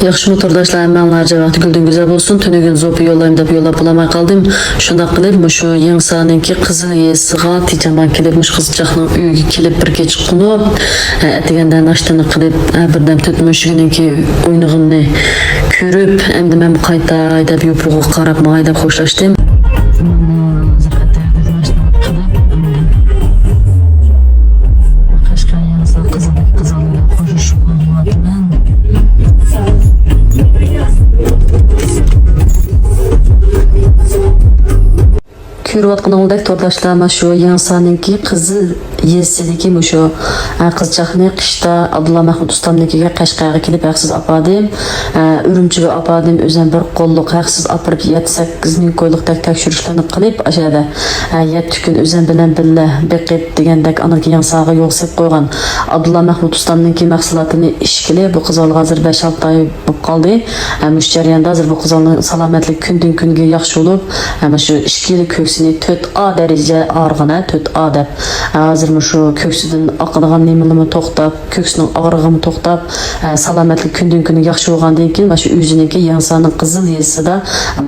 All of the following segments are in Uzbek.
Yaxşı motordaşlar, hemenlerce vakti güldün güzel olsun. Tünegün zopu yollayım da yollap bulamay kaldım. Şunda qilib, şu Yangsanınki qizil yesiga tijaman kelibmiş qizchaqning uyiga kelib bir kech qo'nib, atiganda nashtani qilib, birdan tutmushininki o'ynig'ini ko'rib, endi men qayta deb yo'pug'i qarab, ma'y deb xo'shlashdim. Ko'rayotgan oldek tordaşlar şu Yangsanınki qizil yesidagi şu qizchaqni qishda Abdulla Mahmud ustamnikiga Qashqarga kelib haqsiz apadim. Urumchiga apadim, o'zim bir qo'lliq haqsiz apirib 7-8 ming qo'yliqdek tekshirishlarni qilib, ashada 7 kun o'zim bilan billa beqib degandek anaki Yangsaga yo'l sep qo'ygan Abdulla Mahmud ustamniki mahsulotini ishkili bu qizal hozir 5-6 oy bo'lib qoldi. Mush jarayonda hozir bu qizalning salomatlik kundan kunga yaxshi bo'lib, shu ishkili köksini 4A derece ağrığına 4A deb hazır şu köksüden akıdığan nemilimi toxtab, köksünün ağrığını toxtab, salametlik günden günü yaxşı olğandan keyin şu üzününki Yangsanın qızıl yesi da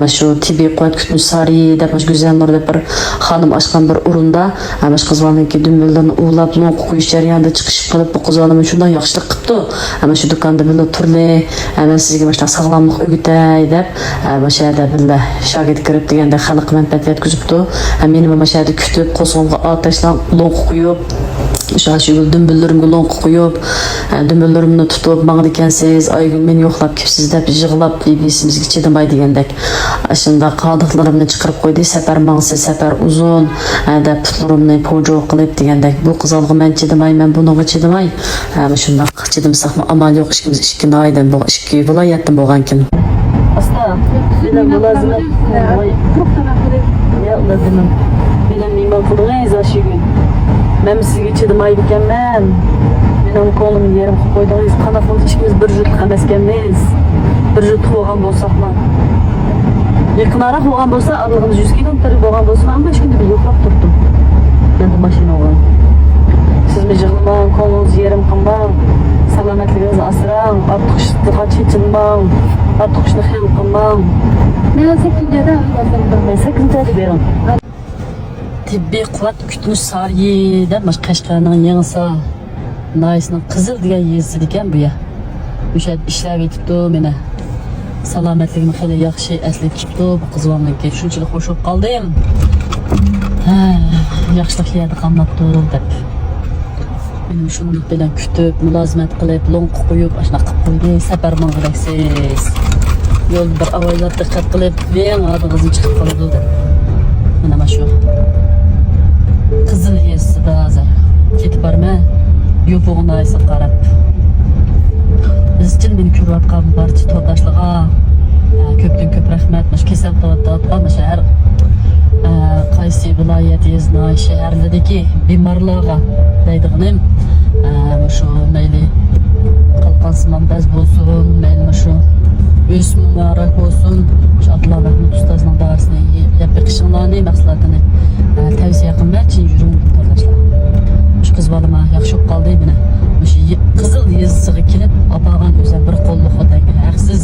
şu tibi quvvat kütmüş sari deb güzel nur deb bir hanım açqan bir urunda şu qızvalınki dümbülden uğlap long qo'yish jarayonida chiqishib qilib bu qızvalım şundan yaxşılık qıptı. Şu dükkanda böyle turli men sizga başta sağlamlık ögütay deb şu yerda billa şagird kirib deganda xalq manfaat yetkazibdi. Meni mana shu yerda kutib, qo'songa otashdan long qo'yib, şu dümbüllerimga long qo'yib, dümbüllerimni tutib, "Mağdı ekansiz, Aygül meni yo'qlab kelibsiz" deb yig'lab esimizga chidamay degandek. Shunda qoldiqlarimni chiqarib qo'ydi, "Safar mangsiz, safar uzun" deb putlarimni pojo qilib degandek. Bu qizalg'i men chidamay, men bunga chidamay. Shunda chidamsaqmi amal yo'q, ishimiz 2 oydan bu 2 viloyatdan bo'lgankin. Asta, bilan mulozimat ya ulardan bilen mimar qilgansiz aşıgün. Men sizga chidamay ekanman. Mening qo'limni yerim qilib qo'ydingiz. Qanaqangi ishimiz bir jut emas ekanmiz. Bir jut bo'lgan bo'lsaqmi. Yaqinroq bo'lgan bo'lsa, adlig'imiz 100 kilometr bo'lgan bo'lsa, men 5 kunda bir yo'qlab turdim. Endi mashina olgan. Siz mijg'ilmang, qo'lingiz yerim qilmang. Salomatligingizni asrang, ortiq ishga chechinmang, ortiq ishni xiyol qilmang. Men 8-da Ben 8-da berim. Tibbiy quvvat kütmüş sariye deb Qashqarning Yangsa naysinin qizil degan yesi ekan bu ya. O'sha ishlab ketibdi meni. Salomatligimni xeyli yaxshi aslab ketibdi. Bu qizvamniki shunchalik xush bo'lib qoldim. Yaxshilik yerda qolmabdi deb. Meni shunday bilan kutib, mulozimat qilib, long qo'yib, shunaqa qilib qo'ydi. Safar mang'iraksiz. Yo'l bir avaylar diqqat qilib, men adog'izim chiqib qoladi deb. Mana shu qizil yesida hozir ketib borma, yo'pug'ini aysa qarab. Biz uchun meni ko'rayotgan barcha to'rdashlarga ko'pdan ko'p rahmat. Mana kasal qilayotgan mana har qaysi viloyat yezna shaharlardagi bemorlarga deydiganim shu mayli qalqon simon bez bo'lsin, mayli shu o'smirlar olsun, şu Abdulla Mahmud ustasının darsını yapıp qishinglarni mahsulotini tavsiya qilmoqchi yuring arkadaşlar. Şu qiz balama yaxshi bo'lib qoldi meni. Shu qizil yesiga kelib, apagan o'zi bir qo'lli xodanga haqsiz.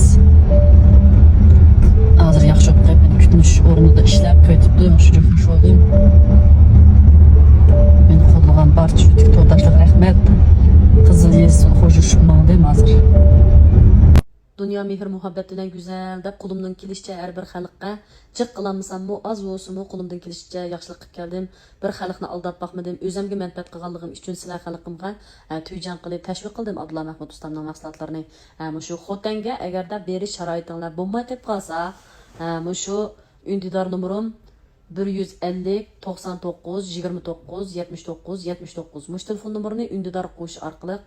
Hozir yaxshi bo'lib qolib, kutmush o'rnida ishlab ketibdi. Shu xush bo'ldim. Men qo'llagan barcha to'rdoshlar rahmat. Qizil yesini qo'shishmoqdim hozir. Dünya mehr muhabbet bilen güzel deb qo'limdan kelishicha har bir xalqqa jiq qilolmasammi oz bo'lsinmi qo'limdan kelishicha yaxshilik qilib keldim. Bir xalqni aldab boqmadim. O'zimga manfaat qilganligim uchun sizlar xalqimga tuyjan qilib tashviq qildim Abdulla Mahmud ustamning mahsulotlarini. Shu xotanga agarda berish sharoitinglar bo'lmay qolib qolsa, shu undidor numerim 150 99 29 79 79. Mush telefon numarini undidor qo'yish orqali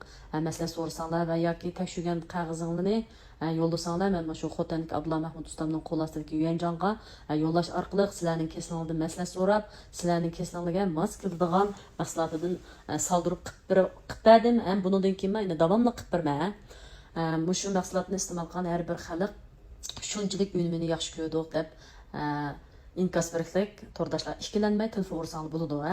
masala so'rasanglar va yoki tekshirgan qog'ozinglarni yo'llasanglar, men shu xotanlik Abdulla Mahmud ustamning qo'l ostidagi Yuanjonga yo'llash orqali sizlarning kesinligidan masala so'rab, sizlarning kesinligiga mos keladigan mahsulotidan soldirib qilib berdim. Ham bundan keyin men davomli qilib berman. Shu mahsulotni iste'mol qilgan har bir xalq shunchalik unumini yaxshi ko'rdi deb inkas beriklik to'rdoshlar ikkilanmay telefon ursangiz bo'ladi.